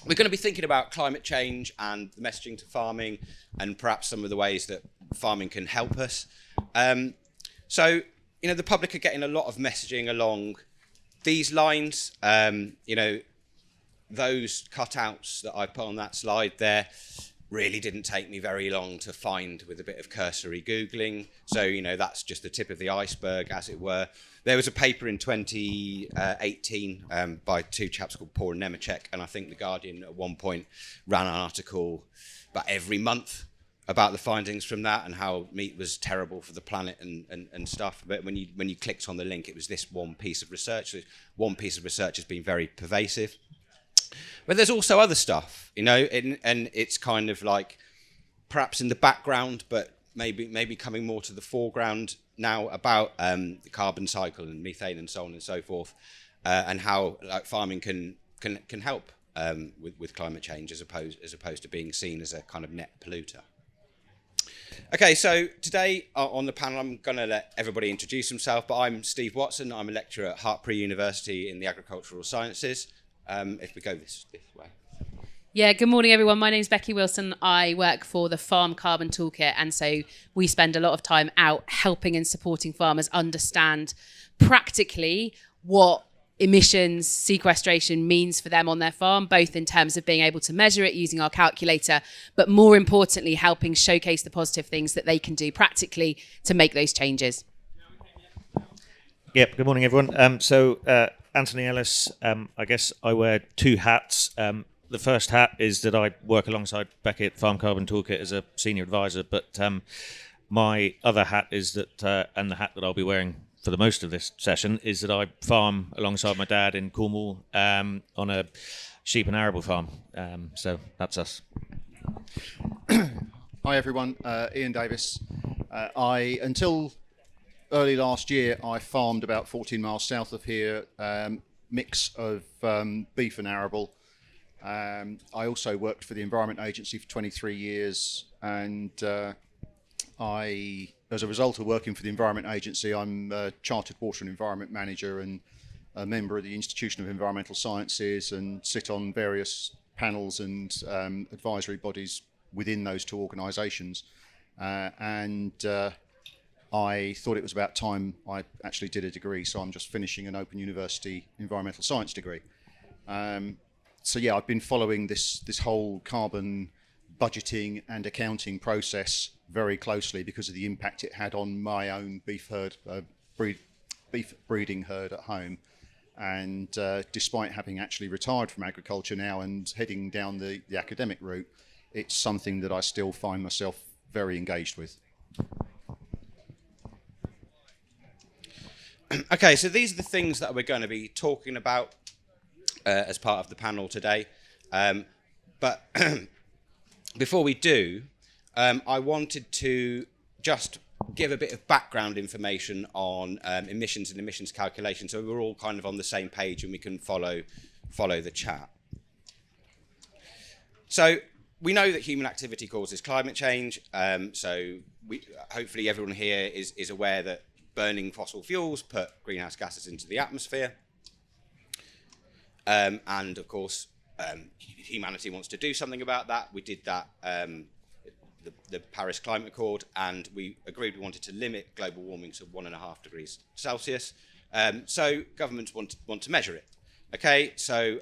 we're going to be thinking about climate change and the messaging to farming, and perhaps some of the ways that farming can help us. So, the public are getting a lot of messaging along these lines. Those cutouts that I put on that slide there really didn't take me very long to find with a bit of cursory Googling. So, that's just the tip of the iceberg, as it were. There was a paper in 2018 by two chaps called Paul and Nemeczek, and I think The Guardian at one point ran an article about every month about the findings from that and how meat was terrible for the planet and stuff. But when you clicked on the link, it was this one piece of research. So one piece of research has been very pervasive. But there's also other stuff, and it's kind of like perhaps in the background, but maybe coming more to the foreground now about the carbon cycle and methane and so on and so forth, and how farming can help with climate change as opposed to being seen as a kind of net polluter. Okay, so today on the panel, I'm going to let everybody introduce themselves, but I'm Steve Watson. I'm a lecturer at Hertfordshire University in the Agricultural Sciences. If we go this way. Yeah, good morning, everyone. My name's Becky Wilson. I work for the Farm Carbon Toolkit, and so we spend a lot of time out helping and supporting farmers understand practically what emissions sequestration means for them on their farm, both in terms of being able to measure it using our calculator, but more importantly, helping showcase the positive things that they can do practically to make those changes. Yep, good morning, everyone. Anthony Ellis, I guess I wear two hats. The first hat is that I work alongside Becky at Farm Carbon Toolkit as a senior advisor, but my other hat is that, and the hat that I'll be wearing for the most of this session, is that I farm alongside my dad in Cornwall on a sheep and arable farm. So that's us. Hi everyone, Ian Davis. Until early last year, I farmed about 14 miles south of here, mix of beef and arable. I also worked for the Environment Agency for 23 years, and as a result of working for the Environment Agency, I'm a Chartered Water and Environment Manager and a member of the Institution of Environmental Sciences, and sit on various panels and advisory bodies within those two organisations. I thought it was about time I actually did a degree, so I'm just finishing an Open University environmental science degree. I've been following this whole carbon budgeting and accounting process very closely because of the impact it had on my own beef breeding herd at home. And despite having actually retired from agriculture now and heading down the academic route, it's something that I still find myself very engaged with. Okay, so these are the things that we're going to be talking about as part of the panel today. But before we do, I wanted to just give a bit of background information on emissions and emissions calculation, so we're all kind of on the same page and we can follow the chat. So we know that human activity causes climate change. Hopefully everyone here is aware that burning fossil fuels put greenhouse gases into the atmosphere. And of course, humanity wants to do something about that. We did that, the Paris Climate Accord, and we agreed we wanted to limit global warming to 1.5 degrees Celsius. So governments want to measure it. Okay, so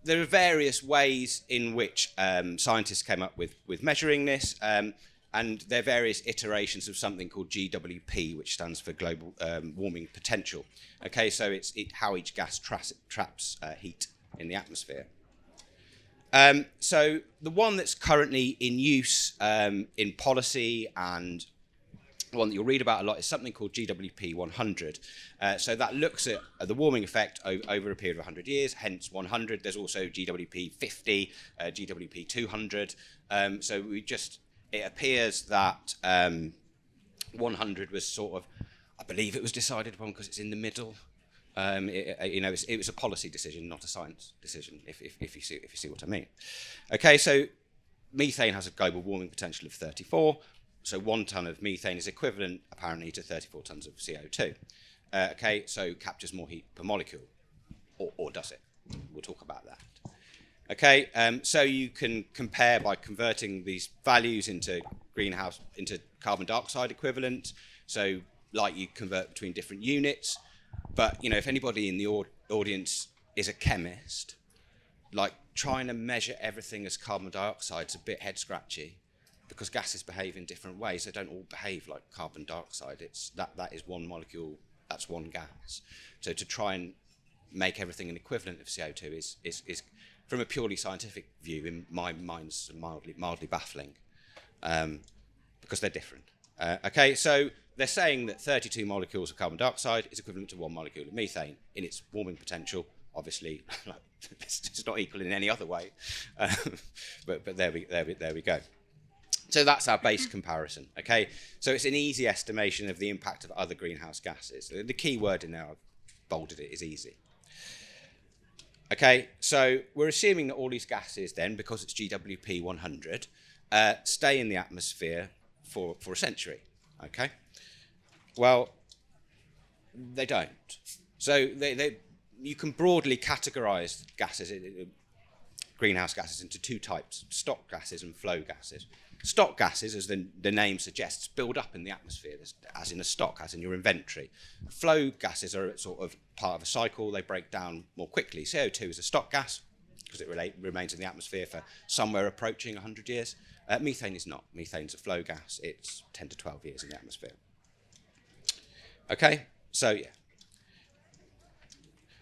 there are various ways in which scientists came up with measuring this. And there are various iterations of something called GWP, which stands for global warming potential. Okay, so it's how each gas traps heat in the atmosphere. So the one that's currently in use in policy, and the one that you'll read about a lot, is something called GWP 100. So that looks at the warming effect over a period of 100 years, hence 100. There's also GWP 50, GWP 200. It appears that 100 was sort of, I believe it was decided upon because it's in the middle. It was a policy decision, not a science decision, if you see what I mean. Okay, so methane has a global warming potential of 34. So 1 tonne of methane is equivalent, apparently, to 34 tonnes of CO2. Okay, so captures more heat per molecule, or does it? We'll talk about that. Okay, so you can compare by converting these values into carbon dioxide equivalent. So like you convert between different units. But, if anybody in the audience is a chemist, like trying to measure everything as carbon dioxide is a bit head scratchy, because gases behave in different ways. They don't all behave like carbon dioxide. That is one molecule, that's one gas. So to try and make everything an equivalent of CO2 is from a purely scientific view, in my mind, mildly baffling, because they're different. Okay, so they're saying that 32 molecules of carbon dioxide is equivalent to 1 molecule of methane in its warming potential. Obviously, it's not equal in any other way, but there we go. So that's our base comparison. Okay, so it's an easy estimation of the impact of other greenhouse gases. The key word in there, I've bolded it, is easy. Okay, so we're assuming that all these gases then, because it's GWP 100, stay in the atmosphere for a century. Okay, well, they don't. So you can broadly categorize gases, greenhouse gases, into two types: stock gases and flow gases. Stock gases, as the name suggests, build up in the atmosphere, as in a stock, as in your inventory. Flow gases are sort of part of a cycle. They break down more quickly. CO2 is a stock gas because it remains in the atmosphere for somewhere approaching 100 years. Methane is not. Methane's a flow gas. It's 10 to 12 years in the atmosphere. Okay, so yeah.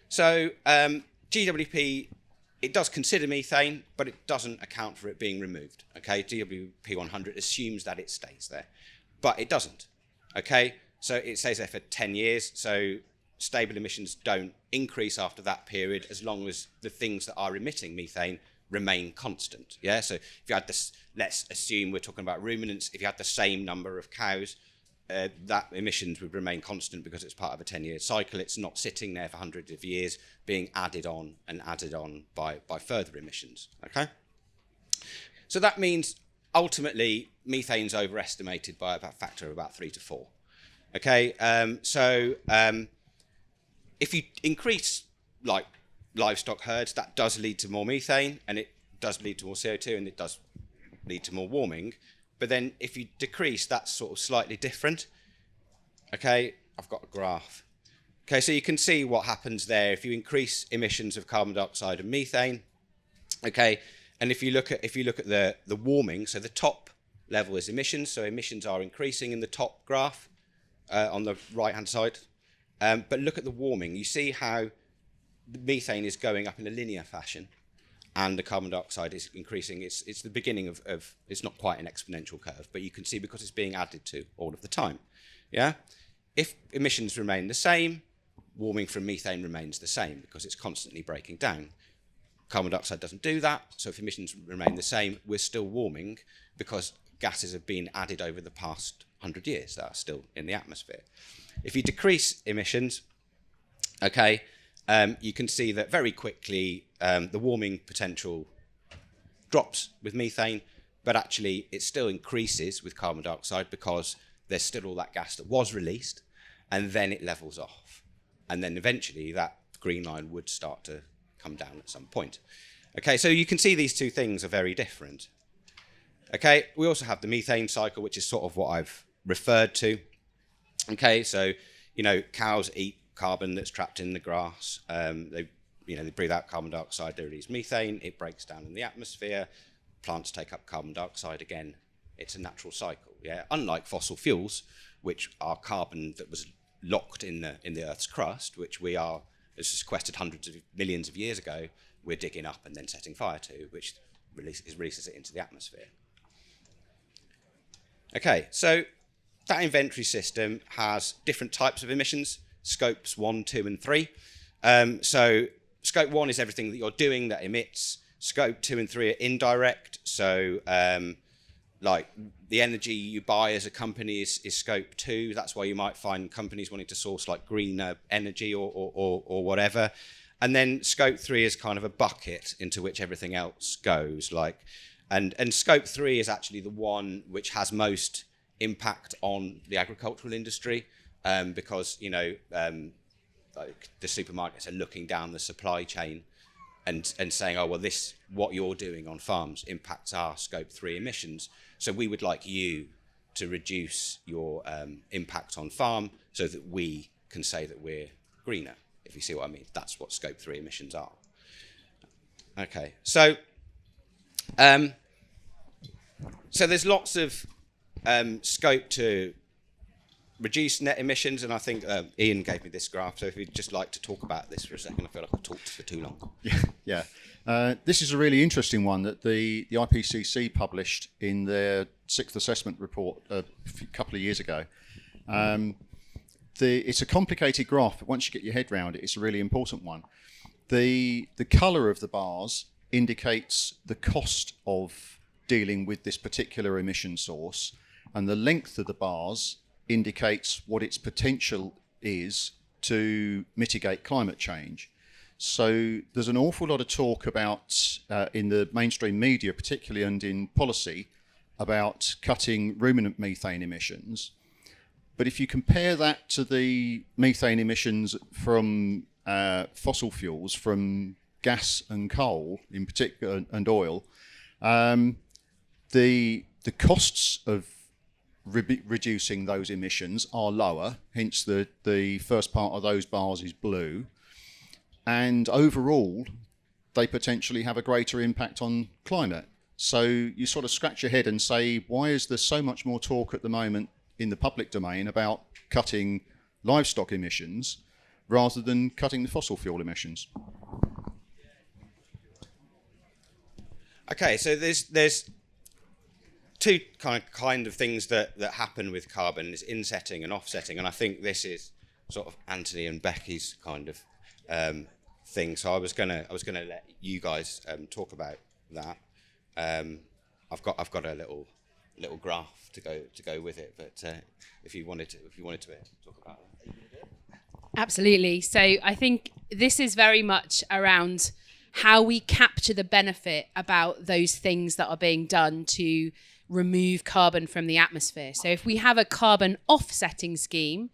So GWP, it does consider methane, but it doesn't account for it being removed. Okay, GWP 100 assumes that it stays there, but it doesn't. Okay, so it stays there for 10 years. So stable emissions don't increase after that period, as long as the things that are emitting methane remain constant. Yeah, so if you had this, let's assume we're talking about ruminants, if you had the same number of cows, that emissions would remain constant because it's part of a 10-year cycle. It's not sitting there for hundreds of years being added on and added on by further emissions. Okay, so that means ultimately methane's overestimated by about a factor of about 3 to 4. Okay, if you increase like livestock herds, that does lead to more methane, and it does lead to more CO2, and it does lead to more warming. But then if you decrease, that's sort of slightly different. Okay, I've got a graph. Okay, so you can see what happens there if you increase emissions of carbon dioxide and methane. Okay, and if you look at the warming, so the top level is emissions, so emissions are increasing in the top graph on the right-hand side. But look at the warming. You see how the methane is going up in a linear fashion, and the carbon dioxide is increasing. It's the beginning of it's not quite an exponential curve, but you can see because it's being added to all of the time. Yeah? If emissions remain the same, warming from methane remains the same because it's constantly breaking down. Carbon dioxide doesn't do that, so if emissions remain the same, we're still warming because gases have been added over the past 100 years that are still in the atmosphere. If you decrease emissions, okay, you can see that very quickly the warming potential drops with methane, but actually it still increases with carbon dioxide because there's still all that gas that was released, and then it levels off. And then eventually that green line would start to come down at some point. Okay, so you can see these two things are very different. Okay, we also have the methane cycle, which is sort of what I've referred to. Okay, so, cows eat carbon that's trapped in the grass. They breathe out carbon dioxide, they release methane, it breaks down in the atmosphere. Plants take up carbon dioxide again. It's a natural cycle. Yeah, unlike fossil fuels, which are carbon that was locked in the Earth's crust, which we are sequestered hundreds of millions of years ago, we're digging up and then setting fire to, which releases it into the atmosphere. Okay, so that inventory system has different types of emissions, scopes 1, 2, and 3. So scope 1 is everything that you're doing that emits. Scope 2 and 3 are indirect. So like the energy you buy as a company is scope 2. That's why you might find companies wanting to source like greener energy or whatever. And then scope 3 is kind of a bucket into which everything else goes. And scope 3 is actually the one which has most impact on the agricultural industry, because like the supermarkets are looking down the supply chain and saying, oh, well, this, what you're doing on farms impacts our scope 3 emissions. So we would like you to reduce your impact on farm so that we can say that we're greener, if you see what I mean. That's what scope 3 emissions are. Okay, so there's lots of scope to reduce net emissions, and I think Ian gave me this graph, so if you'd just like to talk about this for a second. I feel like I've talked for too long. Yeah. This is a really interesting one that the IPCC published in their 6th assessment report a couple of years ago. It's a complicated graph, but once you get your head around it, it's a really important one. The colour of the bars indicates the cost of dealing with this particular emission source, and the length of the bars indicates what its potential is to mitigate climate change. So there's an awful lot of talk about, in the mainstream media particularly and in policy, about cutting ruminant methane emissions. But if you compare that to the methane emissions from fossil fuels, from gas and coal in particular, and oil, the costs of reducing those emissions are lower, hence the first part of those bars is blue, and overall they potentially have a greater impact on climate. So you sort of scratch your head and say, why is there so much more talk at the moment in the public domain about cutting livestock emissions rather than cutting the fossil fuel emissions? Okay, so there's two kind of things that happen with carbon, is insetting and offsetting, and I think this is sort of Anthony and Becky's kind of thing. So I was gonna let you guys talk about that. I've got a little graph to go with it, but if you wanted to talk about that. Absolutely. So I think this is very much around how we capture the benefit about those things that are being done to remove carbon from the atmosphere. So if we have a carbon offsetting scheme,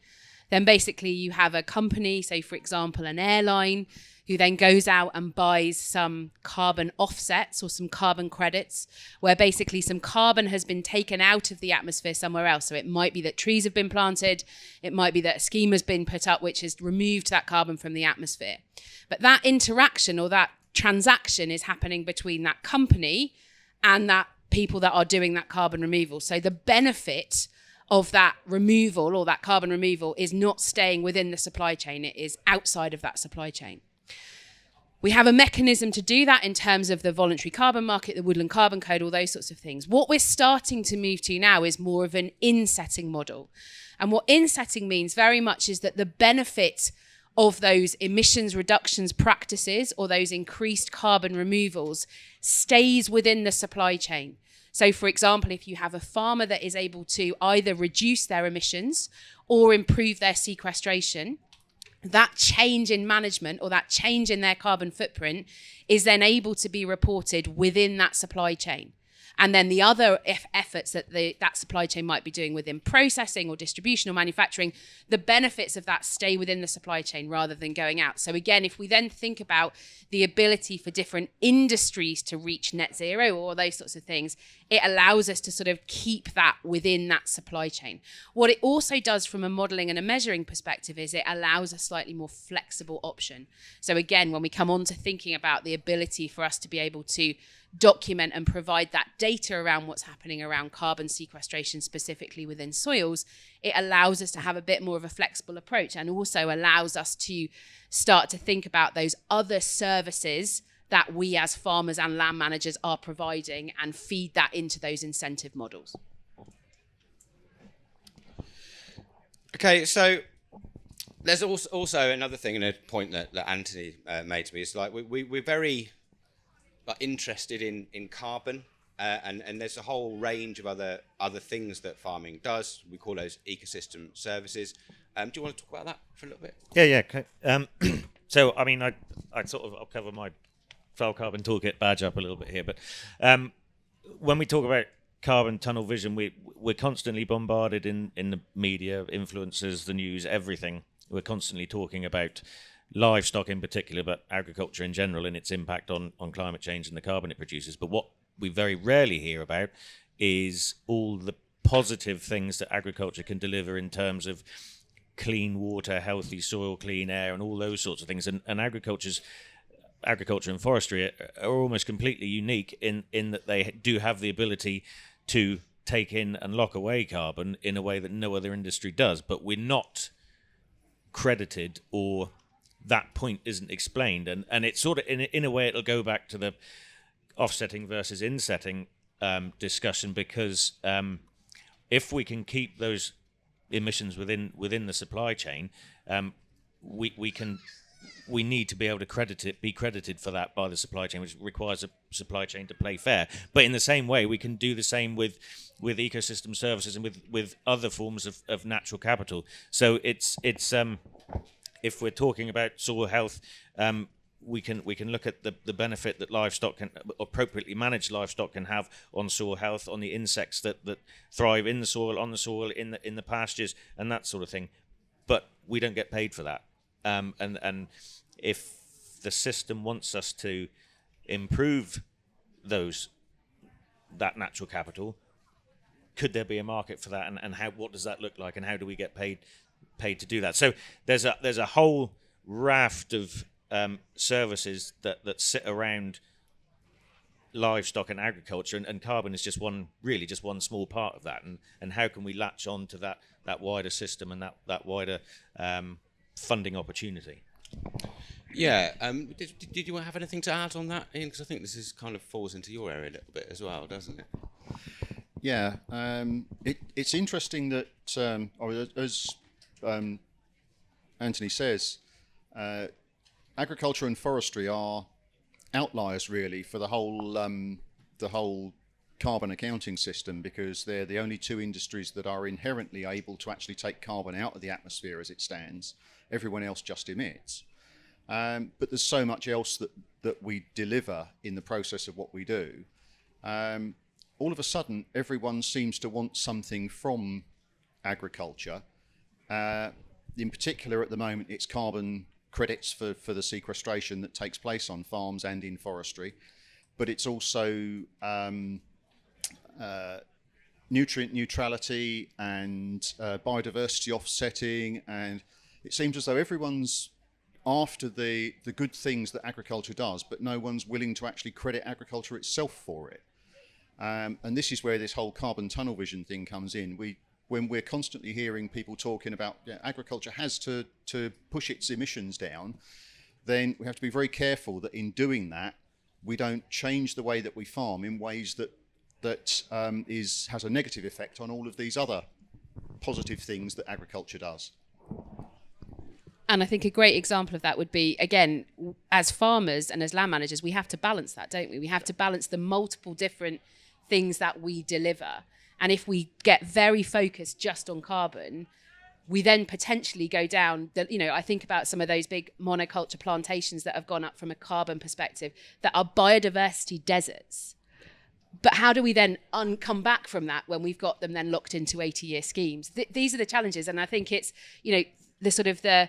then basically you have a company, say for example an airline, who then goes out and buys some carbon offsets or some carbon credits, where basically some carbon has been taken out of the atmosphere somewhere else. So it might be that trees have been planted, it might be that a scheme has been put up which has removed that carbon from the atmosphere. But that interaction or that transaction is happening between that company and that people that are doing that carbon removal. So the benefit of that removal or that carbon removal is not staying within the supply chain, it is outside of that supply chain. We have a mechanism to do that in terms of the voluntary carbon market, the woodland carbon code, all those sorts of things. What we're starting to move to now is more of an insetting model. And what insetting means very much is that the benefit of those emissions reductions practices or those increased carbon removals stays within the supply chain. So for example, if you have a farmer that is able to either reduce their emissions or improve their sequestration, that change in management or that change in their carbon footprint is then able to be reported within that supply chain. And then the other efforts that that supply chain might be doing within processing or distribution or manufacturing, the benefits of that stay within the supply chain rather than going out. So again, if we then think about the ability for different industries to reach net zero or those sorts of things, it allows us to sort of keep that within that supply chain. What it also does from a modelling and a measuring perspective is it allows a slightly more flexible option. So again, when we come on to thinking about the ability for us to be able to document and provide that data around what's happening around carbon sequestration specifically within soils, it allows us to have a bit more of a flexible approach and also allows us to start to think about those other services that we as farmers and land managers are providing and feed that into those incentive models. Okay, so there's also another thing and a point that Anthony made to me is like we're very interested in carbon, and there's a whole range of other things that farming does. We call those ecosystem services. Do you want to talk about that for a little bit? Yeah. Okay. So, I mean, I'll cover my Farm Carbon Toolkit badge up a little bit here, but when we talk about carbon tunnel vision, we're constantly bombarded in the media, influencers, the news, everything. We're constantly talking about livestock in particular, but agriculture in general and its impact on climate change and the carbon it produces. But what we very rarely hear about is all the positive things that agriculture can deliver in terms of clean water, healthy soil, clean air, and all those sorts of things. And agriculture and forestry are almost completely unique in that they do have the ability to take in and lock away carbon in a way that no other industry does. But we're not credited, or that point isn't explained. And it's sort of, in a way, it'll go back to the offsetting versus insetting discussion, because if we can keep those emissions within the supply chain, we need to be able to be credited for that by the supply chain, which requires a supply chain to play fair. But in the same way, we can do the same with ecosystem services and with other forms of natural capital. So it's if we're talking about soil health, we can look at the benefit that livestock can, appropriately managed livestock, can have on soil health, on the insects that thrive in the soil, on the soil, in the pastures, and that sort of thing. But we don't get paid for that. And if the system wants us to improve that natural capital, could there be a market for that? And what does that look like? And how do we get paid to do that? So there's a whole raft of services that sit around livestock and agriculture, and carbon is just one small part of that. And how can we latch on to that wider system and that wider funding opportunity? Yeah. Did you have anything to add on that, Ian? Because I think this is kind of falls into your area a little bit as well, doesn't it? Yeah. It's interesting that, as Anthony says, agriculture and forestry are outliers really for the whole carbon accounting system, because they're the only two industries that are inherently able to actually take carbon out of the atmosphere as it stands. Everyone else just emits. But there's so much else that we deliver in the process of what we do. All of a sudden, everyone seems to want something from agriculture. In particular, at the moment, it's carbon credits for the sequestration that takes place on farms and in forestry. But it's also nutrient neutrality and biodiversity offsetting, and it seems as though everyone's after the good things that agriculture does, but no one's willing to actually credit agriculture itself for it. And this is where this whole carbon tunnel vision thing comes in. When we're constantly hearing people talking about agriculture has to push its emissions down, then we have to be very careful that in doing that, we don't change the way that we farm in ways that has a negative effect on all of these other positive things that agriculture does. And I think a great example of that would be, again, as farmers and as land managers, we have to balance that, don't we? We have to balance the multiple different things that we deliver. And if we get very focused just on carbon, we then potentially go down, I think about some of those big monoculture plantations that have gone up from a carbon perspective that are biodiversity deserts. But how do we then come back from that when we've got them then locked into 80-year schemes? These are the challenges. And I think it's, the sort of the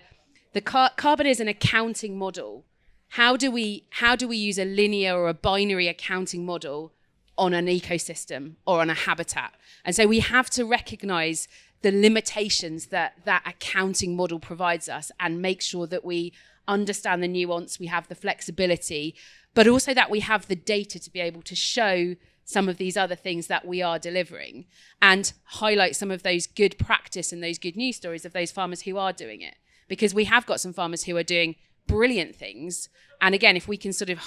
carbon is an accounting model. How do we use a linear or a binary accounting model on an ecosystem or on a habitat? And so we have to recognize the limitations that accounting model provides us and make sure that we understand the nuance, we have the flexibility, but also that we have the data to be able to show some of these other things that we are delivering and highlight some of those good practice and those good news stories of those farmers who are doing it. Because we have got some farmers who are doing brilliant things. And again, if we can sort of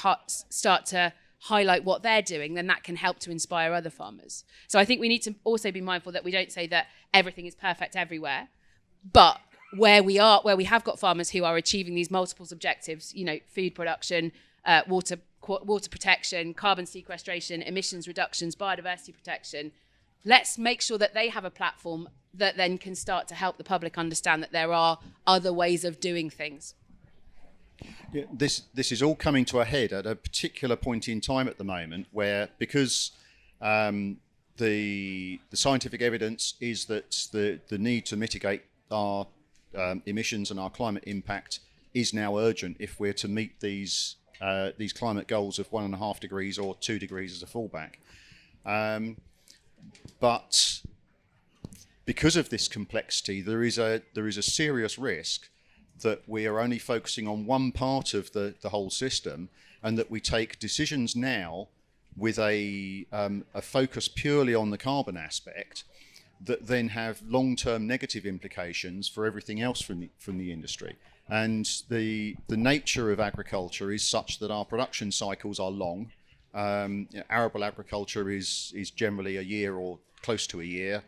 start to highlight what they're doing, then that can help to inspire other farmers. So I think we need to also be mindful that we don't say that everything is perfect everywhere, but where we have got farmers who are achieving these multiple objectives, food production, water protection, carbon sequestration, emissions reductions, biodiversity protection, let's make sure that they have a platform that then can start to help the public understand that there are other ways of doing things. Yeah, this is all coming to a head at a particular point in time at the moment, where because the scientific evidence is that the need to mitigate our emissions and our climate impact is now urgent if we're to meet these climate goals of 1.5 degrees or 2 degrees as a fallback. But because of this complexity, there is a serious risk that we are only focusing on one part of the whole system, and that we take decisions now with a focus purely on the carbon aspect that then have long-term negative implications for everything else from the industry. And the nature of agriculture is such that our production cycles are long. Arable agriculture is generally a year or close to a year.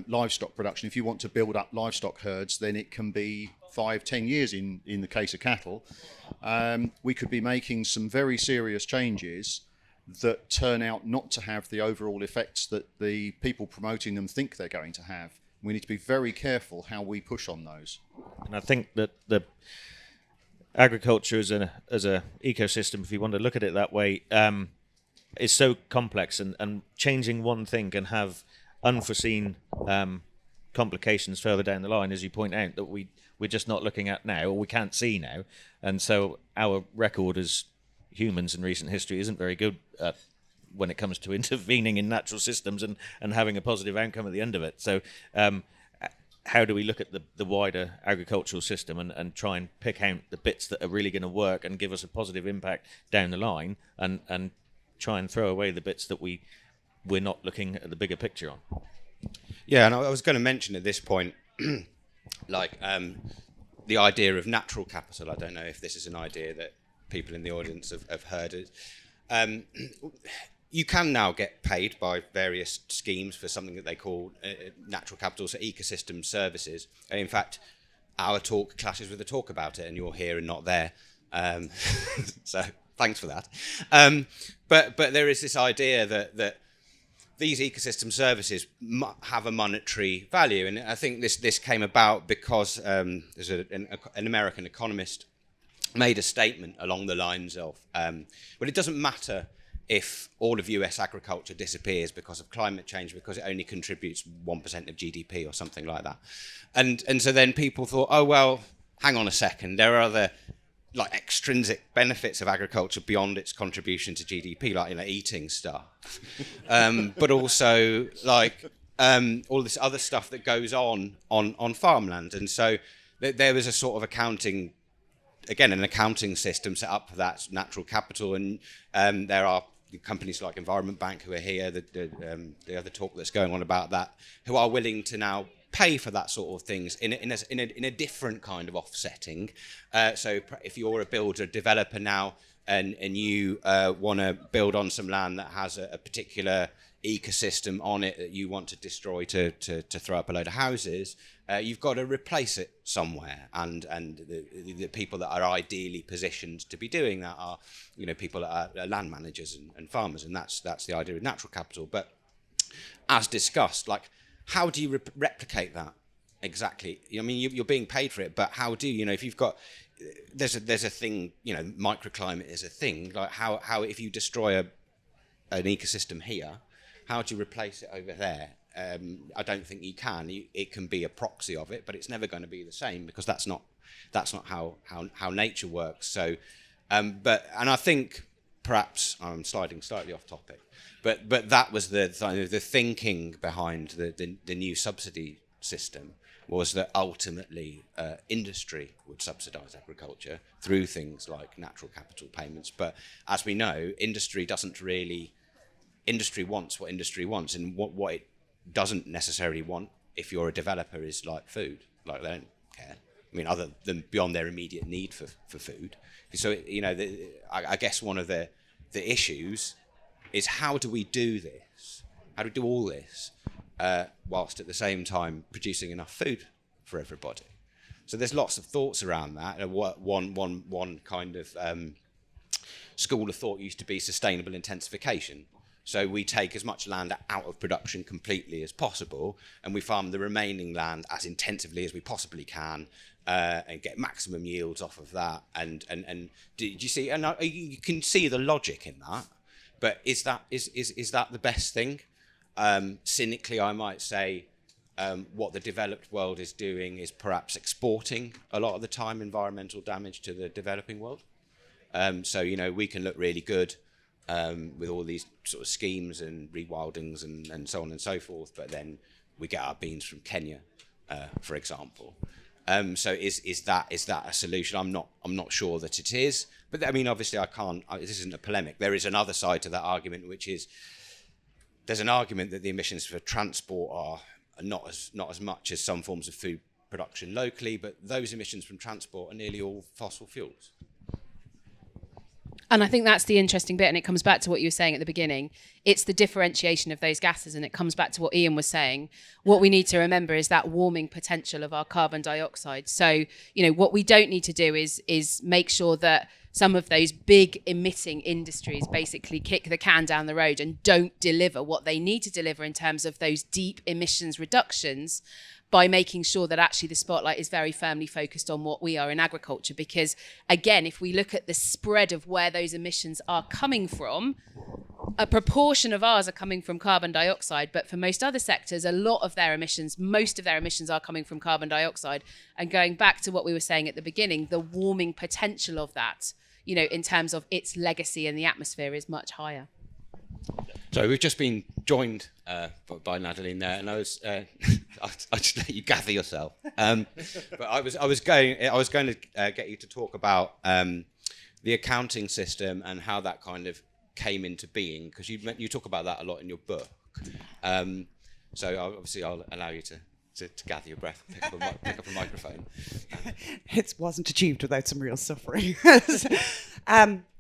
Livestock production, if you want to build up livestock herds, then it can be 5-10 years in the case of cattle. We could be making some very serious changes that turn out not to have the overall effects that the people promoting them think they're going to have. We need to be very careful how we push on those. And I think that the agriculture as a ecosystem, if you want to look at it that way, is so complex, and changing one thing can have unforeseen complications further down the line, as you point out, that we're just not looking at now, or we can't see now. And so our record as humans in recent history isn't very good when it comes to intervening in natural systems and having a positive outcome at the end of it. So how do we look at the wider agricultural system and try and pick out the bits that are really going to work and give us a positive impact down the line, and try and throw away the bits that we're not looking at the bigger picture on? Yeah, and I was going to mention at this point, the idea of natural capital. I don't know if this is an idea that people in the audience have heard it. You can now get paid by various schemes for something that they call natural capital, so ecosystem services. And in fact, our talk clashes with the talk about it, and you're here and not there. So thanks for that. But there is this idea that these ecosystem services have a monetary value, and I think this came about because there's an American economist made a statement along the lines of, well, it doesn't matter if all of US agriculture disappears because of climate change, because it only contributes 1% of GDP or something like that. And so then people thought, oh, well, hang on a second, there are other like extrinsic benefits of agriculture beyond its contribution to GDP, like eating stuff, but also like all this other stuff that goes on farmland. And so there was a sort of accounting system set up for that natural capital, and there are companies like Environment Bank who are here, the other talk that's going on about that, who are willing to now pay for that sort of things in a different kind of offsetting. So if you're a builder developer now and you want to build on some land that has a particular ecosystem on it that you want to destroy to throw up a load of houses, you've got to replace it somewhere, and the people that are ideally positioned to be doing that are people that are land managers and farmers, and that's the idea of natural capital. But as discussed, like, how do you replicate that exactly? I mean, you're being paid for it, but how do if you've got there's a thing, microclimate is a thing, like how if you destroy an ecosystem here, how do you replace it over there? I don't think you can. It can be a proxy of it, but it's never going to be the same, because that's not how nature works. So, and I think perhaps I'm sliding slightly off topic, but that was the thinking behind the new subsidy system, was that ultimately industry would subsidise agriculture through things like natural capital payments. But as we know, industry wants what industry wants, and what it doesn't necessarily want, if you're a developer, is like food. Like, they don't care. I mean, other than beyond their immediate need for food. So I guess one of the issues is, how do we do this? How do we do all this whilst at the same time producing enough food for everybody? So there's lots of thoughts around that. One kind of school of thought used to be sustainable intensification. So we take as much land out of production completely as possible, and we farm the remaining land as intensively as we possibly can, and get maximum yields off of that. And do you see? And you can see the logic in that. But is that the best thing? Cynically, I might say, What the developed world is doing is perhaps exporting a lot of the time environmental damage to the developing world. So, we can look really good with all these sort of schemes and rewildings and so on and so forth, but then we get our beans from Kenya, for example. So is that a solution? I'm not sure that it is. But I mean, obviously, this isn't a polemic. There is another side to that argument, which is there's an argument that the emissions for transport are not as much as some forms of food production locally, but those emissions from transport are nearly all fossil fuels. And I think that's the interesting bit, and it comes back to what you were saying at the beginning. It's the differentiation of those gases, and it comes back to what Ian was saying. What we need to remember is that warming potential of our carbon dioxide. So, what we don't need to do is make sure that some of those big emitting industries basically kick the can down the road and don't deliver what they need to deliver in terms of those deep emissions reductions, by making sure that actually the spotlight is very firmly focused on what we are in agriculture. Because again, if we look at the spread of where those emissions are coming from, a proportion of ours are coming from carbon dioxide, but for most other sectors, most of their emissions are coming from carbon dioxide. And going back to what we were saying at the beginning, the warming potential of that, in terms of its legacy in the atmosphere, is much higher. So we've just been joined by Nadaline there, and I was I'll just let you gather yourself. But I was going to get you to talk about the accounting system and how that kind of came into being, because you talk about that a lot in your book. So obviously I'll allow you to gather your breath and pick up a microphone. It wasn't achieved without some real suffering.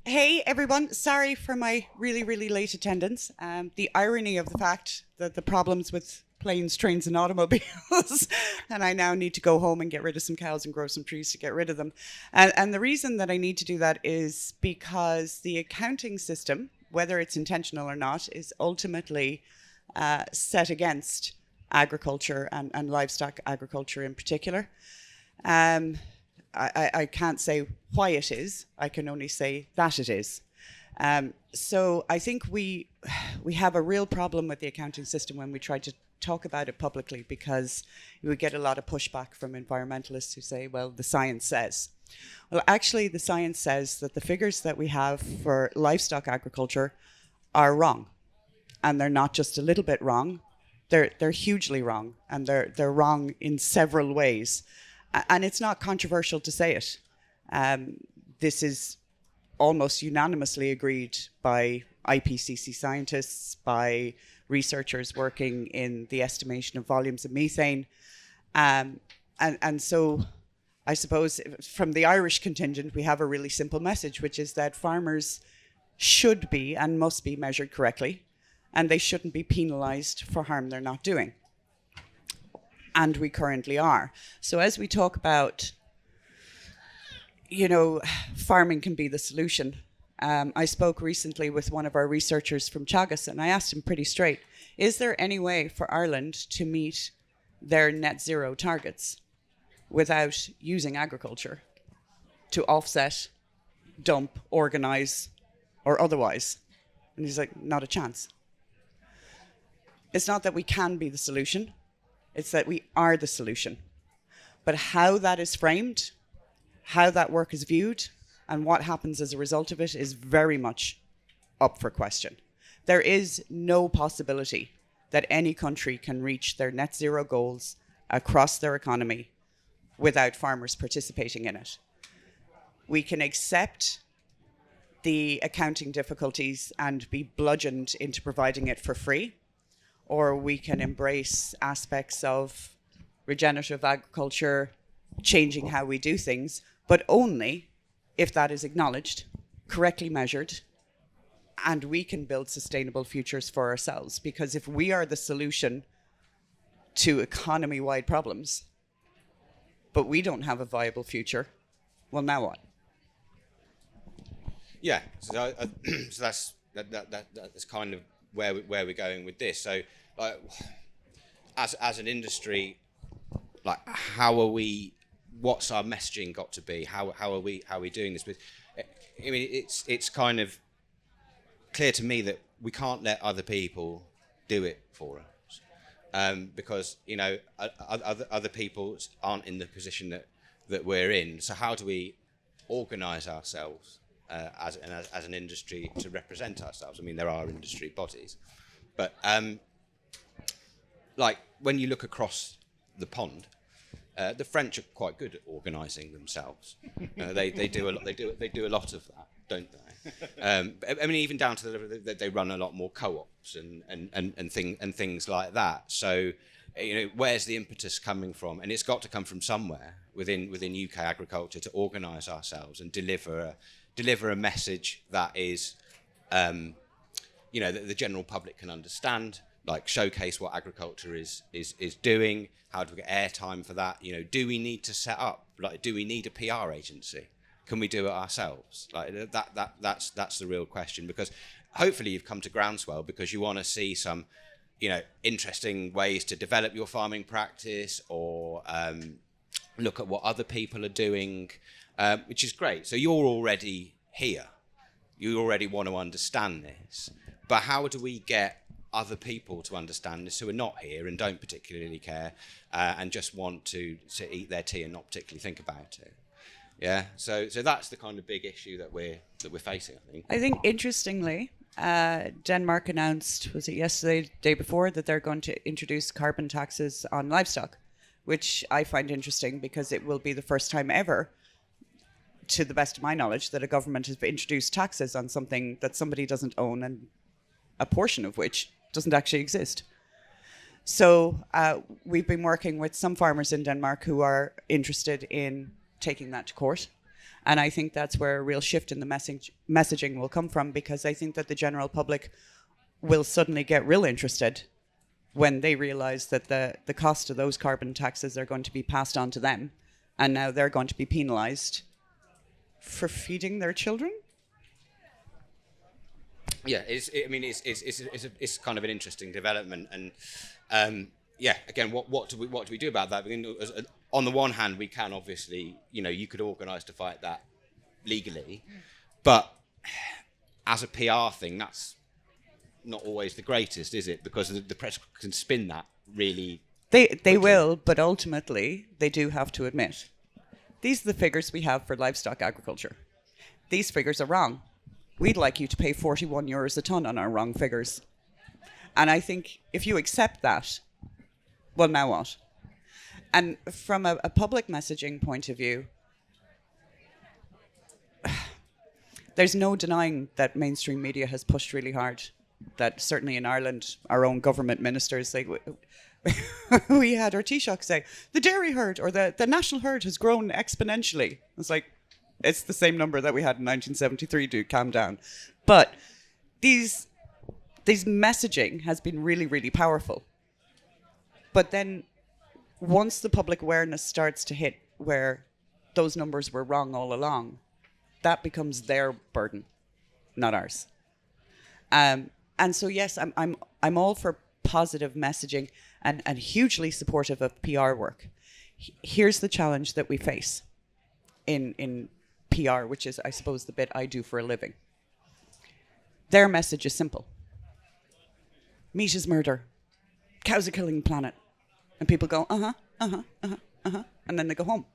Hey, everyone. Sorry for my really, really late attendance. The irony of the fact that the problems with planes, trains and automobiles, and I now need to go home and get rid of some cows and grow some trees to get rid of them. And the reason that I need to do that is because the accounting system, whether it's intentional or not, is ultimately set against agriculture and livestock agriculture in particular. I can't say why it is. I can only say that it is. So I think we have a real problem with the accounting system when we try to talk about it publicly, because we get a lot of pushback from environmentalists who say, well, the science says. Well, actually, the science says that the figures that we have for livestock agriculture are wrong. And they're not just a little bit wrong. They're hugely wrong. And they're wrong in several ways. And it's not controversial to say it. This is almost unanimously agreed by IPCC scientists, by researchers working in the estimation of volumes of methane. And so I suppose from the Irish contingent, we have a really simple message, which is that farmers should be and must be measured correctly, and they shouldn't be penalised for harm they're not doing. And we currently are. So as we talk about, farming can be the solution. I spoke recently with one of our researchers from Chagas, and I asked him pretty straight, is there any way for Ireland to meet their net zero targets without using agriculture to offset, dump, organise, or otherwise? And he's like, not a chance. It's not that we can be the solution. It's that we are the solution. But how that is framed, how that work is viewed, and what happens as a result of it is very much up for question. There is no possibility that any country can reach their net zero goals across their economy without farmers participating in it. We can accept the accounting difficulties and be bludgeoned into providing it for free, or we can embrace aspects of regenerative agriculture, changing how we do things, but only if that is acknowledged, correctly measured, and we can build sustainable futures for ourselves. Because if we are the solution to economy-wide problems, but we don't have a viable future, well, now what? Yeah, so that's kind of where we're going with this. So, like, as an industry, like, how are we? What's our messaging got to be? How are we doing this? But I mean, it's kind of clear to me that we can't let other people do it for us. because other people aren't in the position that we're in. So how do we organise ourselves as an industry to represent ourselves? I mean, there are industry bodies, but like when you look across the pond, the French are quite good at organising themselves. They do a lot. They do a lot of that, don't they? I mean, even down to the level that they run a lot more co-ops and things like that. So, where's the impetus coming from? And it's got to come from somewhere within UK agriculture to organise ourselves and deliver a message that is, that the general public can understand. Like showcase what agriculture is doing. How do we get airtime for that? Do we need to set up? Like, do we need a PR agency? Can we do it ourselves? Like that's the real question. Because hopefully you've come to Groundswell because you want to see some, interesting ways to develop your farming practice or look at what other people are doing, which is great. So you're already here. You already want to understand this. But how do we get other people to understand this who are not here and don't particularly care and just want to eat their tea and not particularly think about it? Yeah, so that's the kind of big issue that we're facing, I think. I think interestingly, Denmark announced, was it yesterday, day before, that they're going to introduce carbon taxes on livestock, which I find interesting because it will be the first time ever, to the best of my knowledge, that a government has introduced taxes on something that somebody doesn't own and a portion of which doesn't actually exist. So we've been working with some farmers in Denmark who are interested in taking that to court. And I think that's where a real shift in the messaging will come from, because I think that the general public will suddenly get real interested when they realize that the cost of those carbon taxes are going to be passed on to them. And now they're going to be penalized for feeding their children. Yeah, it's kind of an interesting development, and again, what do we do about that? On the one hand, we can obviously, you could organise to fight that legally, but as a PR thing, that's not always the greatest, is it? Because the press can spin that really. They will, but ultimately they do have to admit, these are the figures we have for livestock agriculture. These figures are wrong. We'd like you to pay 41 euros a tonne on our wrong figures. And I think if you accept that, well, now what? And from a public messaging point of view, there's no denying that mainstream media has pushed really hard. That certainly in Ireland, our own government ministers, we had our Taoiseach say, the dairy herd or the national herd has grown exponentially. It's like, it's the same number that we had in 1973, dude, calm down. But these messaging has been really, really powerful. But then once the public awareness starts to hit where those numbers were wrong all along, that becomes their burden, not ours. And so, yes, I'm all for positive messaging and hugely supportive of PR work. Here's the challenge that we face in PR, which is, I suppose, the bit I do for a living. Their message is simple. Meat is murder. Cows are killing the planet. And people go, and then they go home.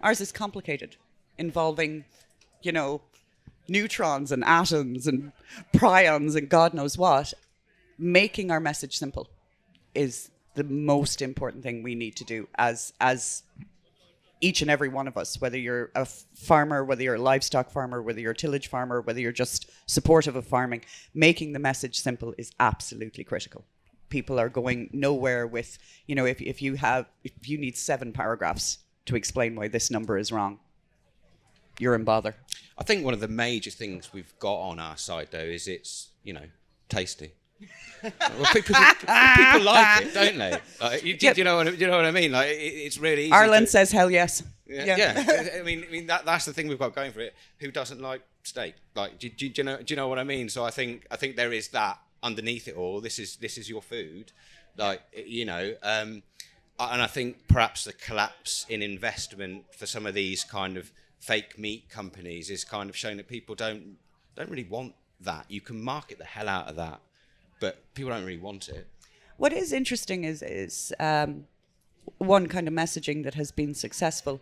Ours is complicated, involving, neutrons and atoms and prions and God knows what. Making our message simple is the most important thing we need to do as each and every one of us, whether you're a farmer, whether you're a livestock farmer, whether you're a tillage farmer, whether you're just supportive of farming, making the message simple is absolutely critical. People are going nowhere with, if you need 7 paragraphs to explain why this number is wrong, you're in bother. I think one of the major things we've got on our side, though, is it's, tasty. Well, people like it, don't they? Like, do you know what I mean? Like, it's really easy. Ireland says hell yes. Yeah. I mean that's the thing we've got going for it. Who doesn't like steak? Like, do you know what I mean? So I think there is that underneath it all. This is your food, like, and I think perhaps the collapse in investment for some of these kind of fake meat companies is kind of showing that people don't really want that. You can market the hell out of that, but people don't really want it. What is interesting is one kind of messaging that has been successful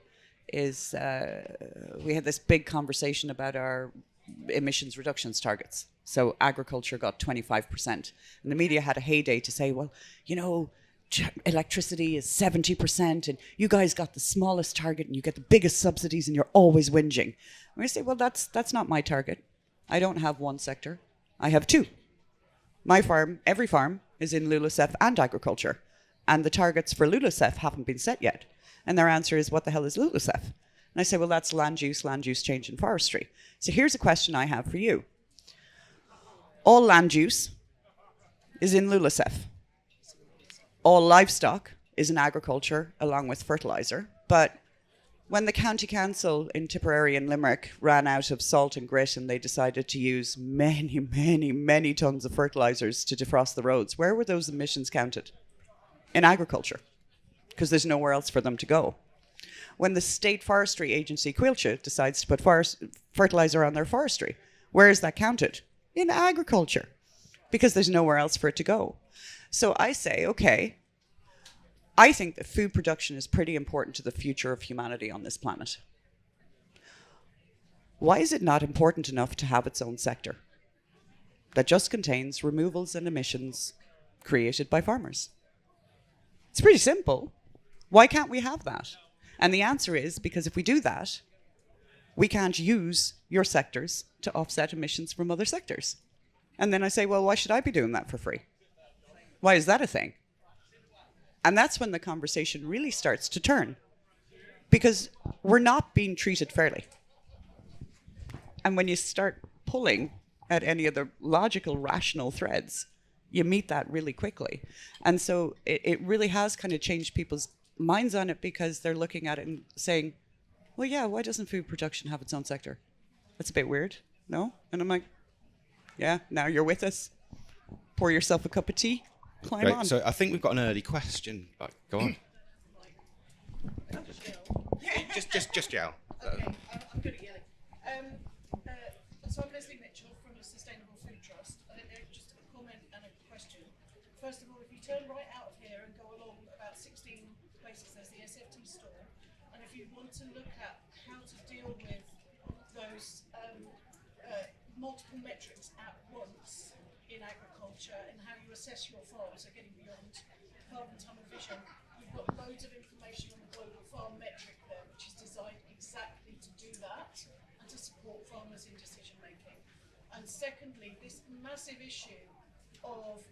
is we had this big conversation about our emissions reductions targets. So agriculture got 25%. And the media had a heyday to say, well, you know, electricity is 70% and you guys got the smallest target and you get the biggest subsidies and you're always whinging. And we say, well, that's not my target. I don't have one sector. I have two. My farm, every farm, is in LULUCF and agriculture. And the targets for LULUCF haven't been set yet. And their answer is, what the hell is LULUCF? And I say, well, that's land use change in forestry. So here's a question I have for you. All land use is in LULUCF. All livestock is in agriculture along with fertiliser. But when the county council in Tipperary and Limerick ran out of salt and grit and they decided to use many, many, many tons of fertilisers to defrost the roads, where were those emissions counted? In agriculture, because there's nowhere else for them to go. When the state forestry agency, Coillte, decides to put fertiliser on their forestry, where is that counted? In agriculture, because there's nowhere else for it to go. So I say, okay, I think that food production is pretty important to the future of humanity on this planet. Why is it not important enough to have its own sector that just contains removals and emissions created by farmers? It's pretty simple. Why can't we have that? And the answer is because if we do that, we can't use your sectors to offset emissions from other sectors. And then I say, well, why should I be doing that for free? Why is that a thing? And that's when the conversation really starts to turn, because we're not being treated fairly. And when you start pulling at any of the logical, rational threads, you meet that really quickly. And so it really has kind of changed people's minds on it, because they're looking at it and saying, well, yeah, why doesn't food production have its own sector? That's a bit weird, no? And I'm like, yeah, now you're with us. Pour yourself a cup of tea, climb on. So I think we've got an early question. Go on. just yell. Okay, I'm good at yelling. So I'm Leslie Mitchell from the Sustainable Food Trust. Just a comment and a question. First of all, if you turn right out of here and go along about 16 places, there's the SFT store. And if you want to look at how to deal with those multiple metrics at once in agriculture and how you assess your farm, so getting beyond carbon tunnel vision, you've got loads of information on the global farm metric there, which is designed exactly to do that and to support farmers in decision making. And secondly, this massive issue of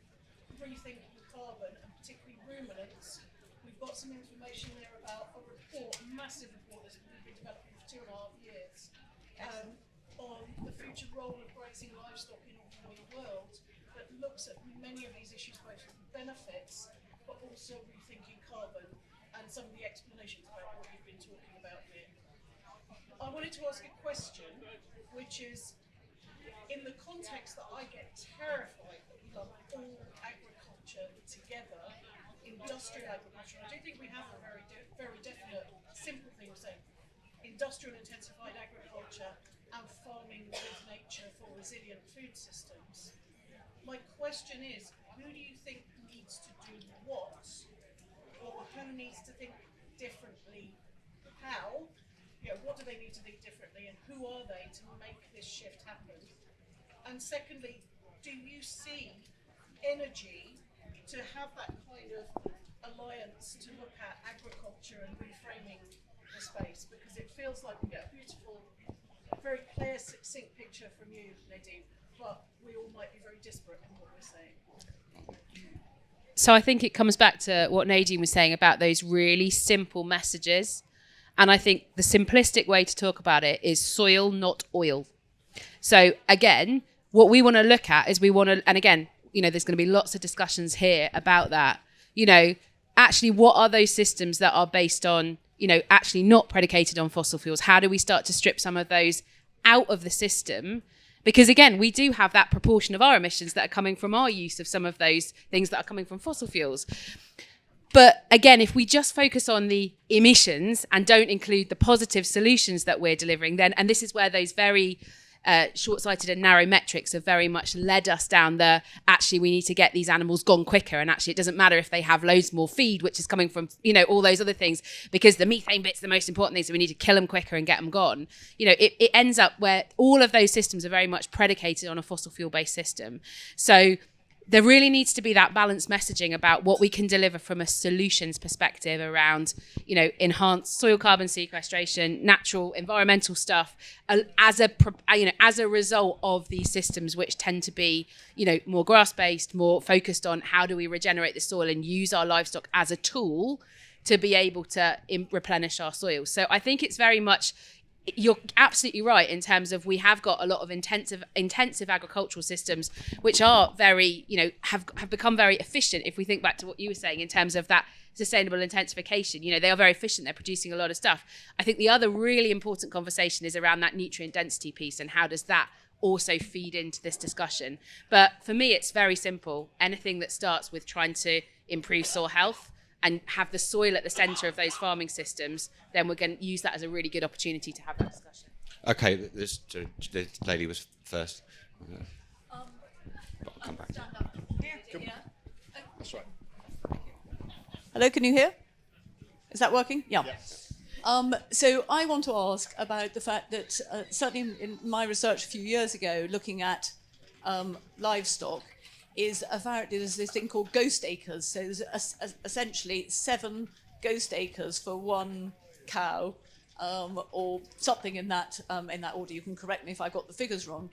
rethinking carbon, and particularly ruminants, we've got some information there about a report, a massive report that's been developing for 2.5 years, on the future role of grazing livestock in the world, that looks at many of these issues, both benefits, but also rethinking carbon, and some of the explanations about what you've been talking about here. I wanted to ask a question, which is, in the context that I get terrified that we lump all agriculture together, industrial agriculture, I do think we have a very definite, simple thing of saying industrial intensified agriculture and farming with nature for resilient food systems. My question is, who do you think needs to do what? Or who needs to think differently? How? What do they need to think differently, and who are they to make this shift happen? And secondly, do you see energy to have that kind of alliance to look at agriculture and reframing the space? Because it feels like we get a beautiful, very clear, succinct picture from you, Nadine, but we all might be very disparate in what we're saying. So I think it comes back to what Nadine was saying about those really simple messages. And I think the simplistic way to talk about it is soil, not oil. So again, what we want to look at is and again, there's going to be lots of discussions here about that. Actually, what are those systems that are based on, actually not predicated on fossil fuels? How do we start to strip some of those out of the system? Because again, we do have that proportion of our emissions that are coming from our use of some of those things that are coming from fossil fuels. But again, if we just focus on the emissions and don't include the positive solutions that we're delivering, then, and this is where those very short-sighted and narrow metrics have very much led us down the, actually we need to get these animals gone quicker, and actually it doesn't matter if they have loads more feed, which is coming from, all those other things, because the methane bit's the most important thing, so we need to kill them quicker and get them gone. It ends up where all of those systems are very much predicated on a fossil fuel-based system. So there really needs to be that balanced messaging about what we can deliver from a solutions perspective around, enhanced soil carbon sequestration, natural environmental stuff, as a result of these systems, which tend to be, more grass-based, more focused on how do we regenerate the soil and use our livestock as a tool to be able to replenish our soil. So I think it's very much, you're absolutely right in terms of we have got a lot of intensive agricultural systems which are very, have become very efficient. If we think back to what you were saying in terms of that sustainable intensification, they are very efficient. They're producing a lot of stuff. I think the other really important conversation is around that nutrient density piece and how does that also feed into this discussion. But for me, it's very simple. Anything that starts with trying to improve soil health and have the soil at the centre of those farming systems, then we're going to use that as a really good opportunity to have that discussion. Okay, this lady was first. I'll come back. That's right. Hello, can you hear? Is that working? Yeah. So I want to ask about the fact that certainly in my research a few years ago, looking at livestock, there's this thing called ghost acres. So there's essentially 7 ghost acres for one cow, or something in that order. You can correct me if I got the figures wrong.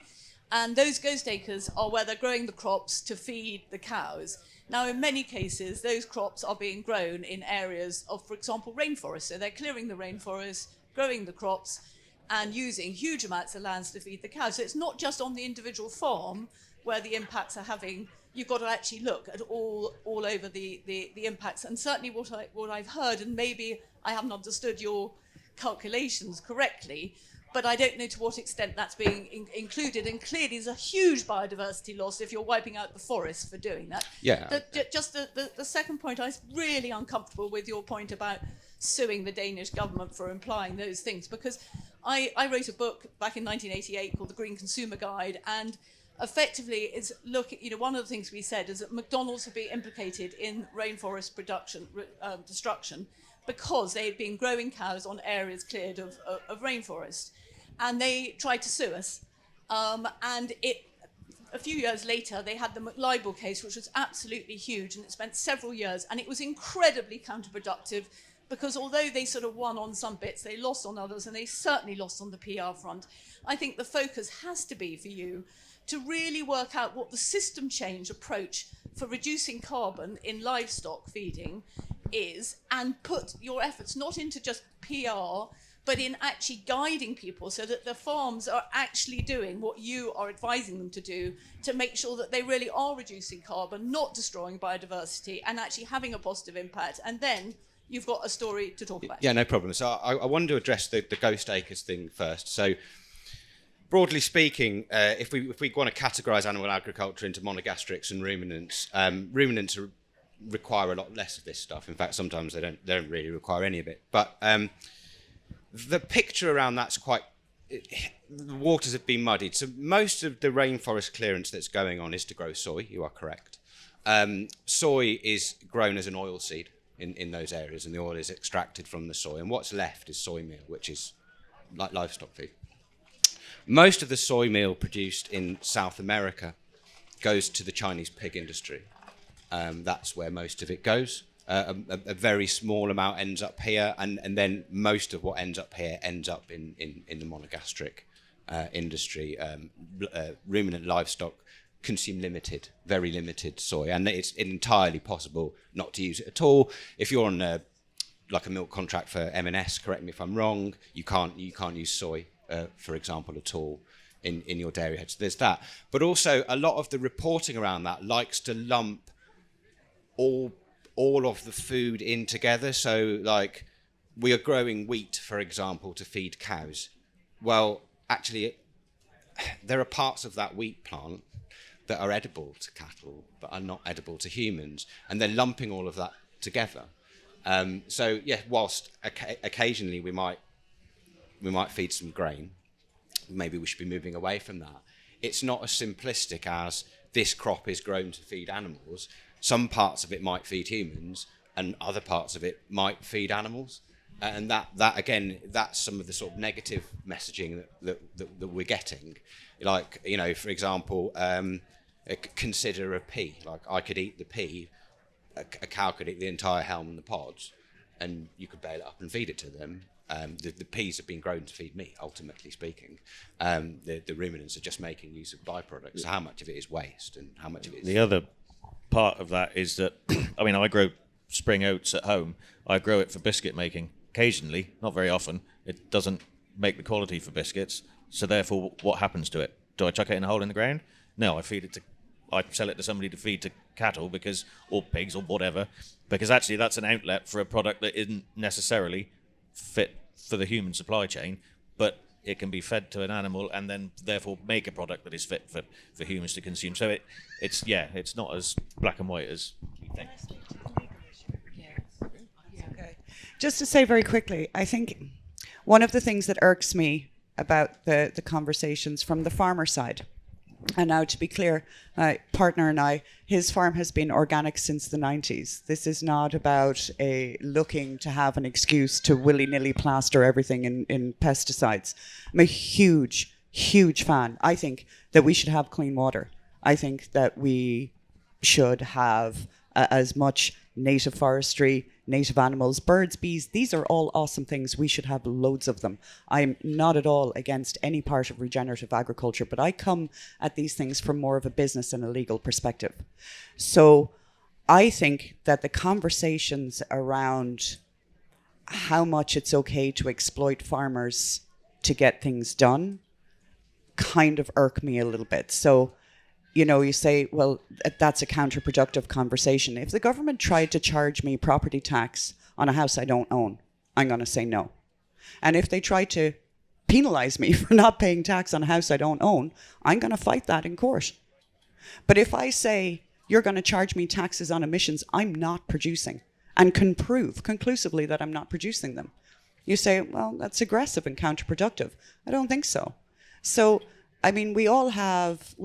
And those ghost acres are where they're growing the crops to feed the cows. Now, in many cases, those crops are being grown in areas of, for example, rainforest. So they're clearing the rainforest, growing the crops, and using huge amounts of land to feed the cows. So it's not just on the individual farm where the impacts are having. You've got to actually look at all over the impacts. And certainly what I've heard, and maybe I haven't understood your calculations correctly, but I don't know to what extent that's being included. And clearly there's a huge biodiversity loss if you're wiping out the forest for doing that. Yeah. Just the second point, I was really uncomfortable with your point about suing the Danish government for implying those things, because I wrote a book back in 1988 called The Green Consumer Guide, and effectively is one of the things we said is that McDonald's had been implicated in rainforest destruction because they had been growing cows on areas cleared of rainforest, and they tried to sue us, and a few years later they had the McLibel case, which was absolutely huge, and it spent several years, and it was incredibly counterproductive because although they sort of won on some bits, they lost on others, and they certainly lost on the PR front. I think the focus has to be for you to really work out what the system change approach for reducing carbon in livestock feeding is, and put your efforts not into just PR, but in actually guiding people so that the farms are actually doing what you are advising them to do, to make sure that they really are reducing carbon, not destroying biodiversity, and actually having a positive impact. And then you've got a story to talk about. Yeah, no problem. So I wanted to address the ghost acres thing first. So broadly speaking, if we want to categorise animal agriculture into monogastrics and ruminants, ruminants require a lot less of this stuff. In fact, sometimes they don't really require any of it. But the picture around that's the waters have been muddied. So most of the rainforest clearance that's going on is to grow soy. You are correct. Soy is grown as an oil seed in those areas, and the oil is extracted from the soy. And what's left is soy meal, which is like livestock feed. Most of the soy meal produced in South America goes to the Chinese pig industry. That's where most of it goes. A very small amount ends up here, and then most of what ends up here ends up in the monogastric industry. Ruminant livestock consume very limited soy, and it's entirely possible not to use it at all. If you're on a milk contract for M&S, correct me if I'm wrong, you can't use soy, for example, at all in your dairy heads. There's that, but also a lot of the reporting around that likes to lump all of the food in together. So like we are growing wheat, for example, to feed cows. Well, actually, there are parts of that wheat plant that are edible to cattle but are not edible to humans, and they're lumping all of that together. So yeah, whilst occasionally we might feed some grain, maybe we should be moving away from that. It's not as simplistic as this crop is grown to feed animals. Some parts of it might feed humans, and other parts of it might feed animals. And that again, that's some of the sort of negative messaging that we're getting. Like, you know, for example, consider a pea. Like, I could eat the pea, a cow could eat the entire helm and the pods, and you could bale it up and feed it to them. The peas have been grown to feed meat, ultimately speaking. The ruminants are just making use of byproducts. So how much of it is waste, and how much of it is... The other part of that is that, I mean, I grow spring oats at home. I grow it for biscuit making. Occasionally, not very often, it doesn't make the quality for biscuits. So therefore, what happens to it? Do I chuck it in a hole in the ground? No, I sell it to somebody to feed to cattle, or pigs or whatever, because actually that's an outlet for a product that isn't necessarily fit for the human supply chain, but it can be fed to an animal and then therefore make a product that is fit for humans to consume. So it's not as black and white as we think. Okay. Just to say very quickly, I think one of the things that irks me about the conversations from the farmer side, and now to be clear, my partner and I, his farm has been organic since the 90s. This is not about looking to have an excuse to willy-nilly plaster everything in pesticides. I'm a huge, huge fan. I think that we should have clean water. I think that we should have as much native forestry, native animals, birds, bees. These are all awesome things. We should have loads of them. I'm not at all against any part of regenerative agriculture, but I come at these things from more of a business and a legal perspective. So I think that the conversations around how much it's okay to exploit farmers to get things done kind of irk me a little bit. So, you know, you say, well, that's a counterproductive conversation. If the government tried to charge me property tax on a house I don't own, I'm going to say no. And if they try to penalize me for not paying tax on a house I don't own, I'm going to fight that in court. But if I say, you're going to charge me taxes on emissions I'm not producing, and can prove conclusively that I'm not producing them, you say, well, that's aggressive and counterproductive. I don't think so. So, I mean, we all have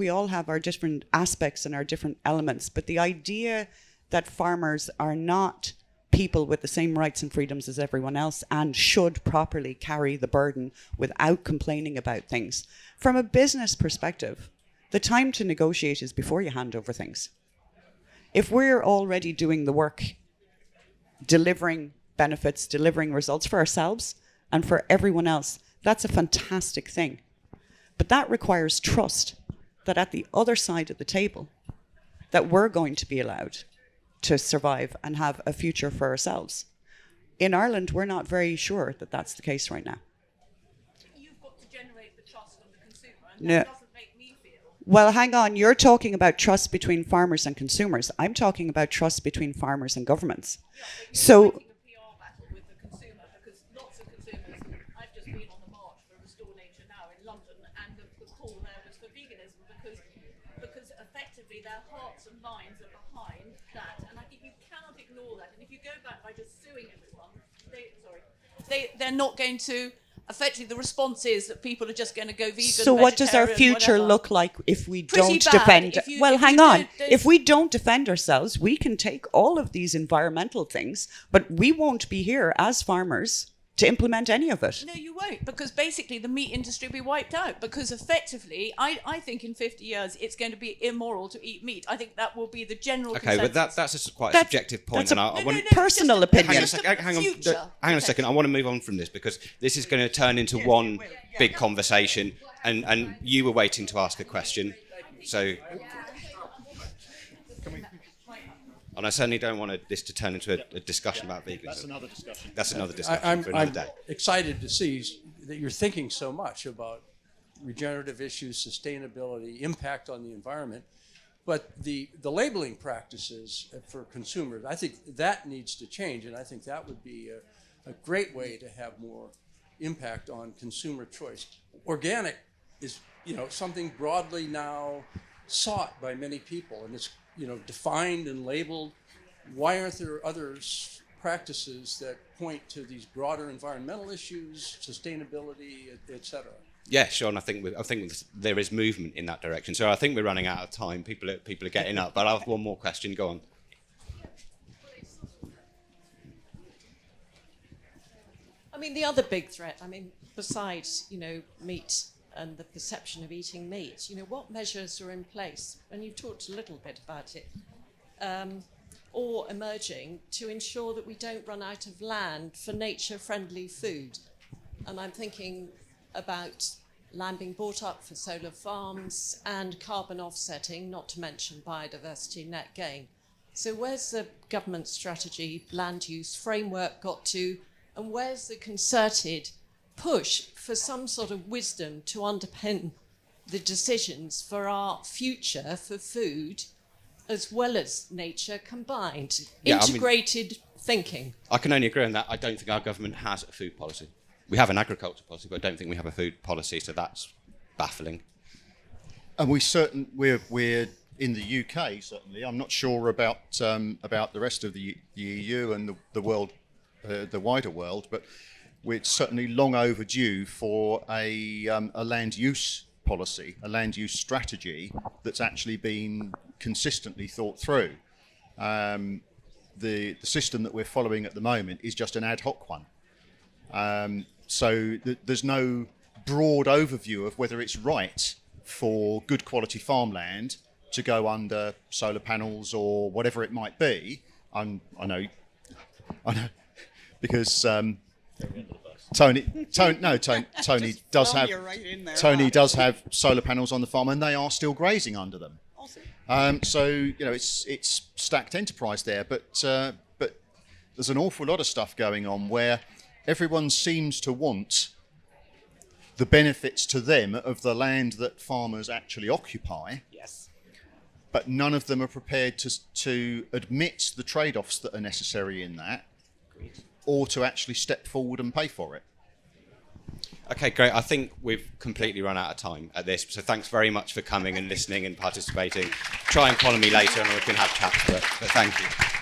our different aspects and our different elements, but the idea that farmers are not people with the same rights and freedoms as everyone else and should properly carry the burden without complaining about things. From a business perspective, the time to negotiate is before you hand over things. If we're already doing the work, delivering benefits, delivering results for ourselves and for everyone else, that's a fantastic thing. But that requires trust that at the other side of the table, that we're going to be allowed to survive and have a future for ourselves. In Ireland, we're not very sure that that's the case right now. You've got to generate the trust of the consumer, and No. that doesn't make me feel... Well, hang on. You're talking about trust between farmers and consumers. I'm talking about trust between farmers and governments. Yeah, but you're So... fighting a PR battle with the consumer, because lots of consumers... I've just been on the march for Restore Nature Now in London, and the call there was for veganism, because effectively their hearts and minds are behind that, and I think you cannot ignore that. And if you go back by just suing everyone, they're not going to... Effectively, the response is that people are just going to go vegan. So what does our vegetarian, future whatever. look like if we Pretty don't bad. defend? If you- Well, if hang you on. don't- If we don't defend ourselves, we can take all of these environmental things, but we won't be here as farmers to implement any of it. No, you won't, because basically the meat industry will be wiped out, because effectively, I think in 50 years it's going to be immoral to eat meat. I think that will be the general Okay, consensus. but that's just quite a That's- subjective point. that's And a- I want personal just opinion. hang on a just second. Hang on, future. hang on a second. I want to move on from this because this is going to turn into one big conversation. And you were waiting to ask a question, so. And I certainly don't want this to turn into a discussion about veganism. That's another discussion. That's another discussion I'm for another day. excited to see that you're thinking so much about regenerative issues, sustainability, impact on the environment. But the labeling practices for consumers, I think that needs to change, and I think that would be a great way to have more impact on consumer choice. Organic is, something broadly now sought by many people, and it's, defined and labeled. Why aren't there other practices that point to these broader environmental issues, sustainability, et cetera? Yeah, sure. And I think there is movement in that direction. So I think we're running out of time. People are getting up. But I'll have one more question. Go on. I mean, the other big threat, besides, meat and the perception of eating meat, what measures are in place? And you've talked a little bit about it, or emerging to ensure that we don't run out of land for nature-friendly food. And I'm thinking about land being bought up for solar farms and carbon offsetting, not to mention biodiversity net gain. So where's the government strategy, land use framework got to, and where's the concerted push for some sort of wisdom to underpin the decisions for our future for food as well as nature combined? Integrated thinking. I can only agree on that. I don't think our government has a food policy. We have an agriculture policy, but I don't think we have a food policy, so that's baffling. And we're in the UK, certainly. I'm not sure about the rest of the EU and the world, the wider world, but we're certainly long overdue for a land use policy, a land use strategy that's actually been consistently thought through. The system that we're following at the moment is just an ad hoc one. So there's no broad overview of whether it's right for good quality farmland to go under solar panels or whatever it might be. I know, because Tony does have Tony does have solar panels on the farm, and they are still grazing under them. So it's stacked enterprise there, but there's an awful lot of stuff going on where everyone seems to want the benefits to them of the land that farmers actually occupy. Yes. But none of them are prepared to admit the trade-offs that are necessary in that, or to actually step forward and pay for it. Okay, great. I think we've completely run out of time at this. So thanks very much for coming and listening and participating. Try and follow me later and we can have chats, but thank you.